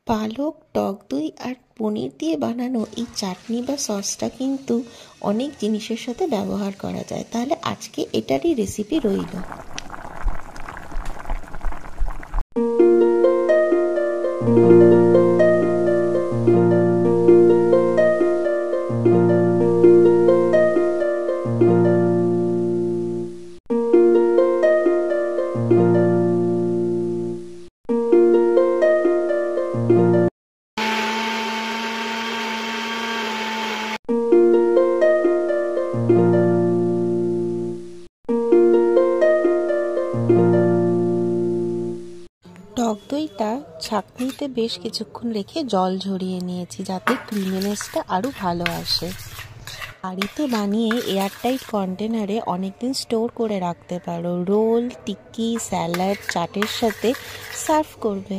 পালক, টক দই আর পনির দিয়ে বানানো এই চাটনি বা সসটা কিন্তু অনেক জিনিসের সাথে ব্যবহার করা যায়। তাহলে আজকে এটারই রেসিপি রইল। টক দইটা ছাঁকনিতে বেশ কিছুক্ষণ রেখে জল ঝরিয়ে নিয়েছি, যাতে ক্রিমিনেসটা আরও ভালো আসে। বাড়িতে বানিয়ে এয়ারটাইট কন্টেনারে অনেকদিন স্টোর করে রাখতে পারো। রোল, টিক্কি, স্যালাড, চাটের সাথে সার্ভ করবে।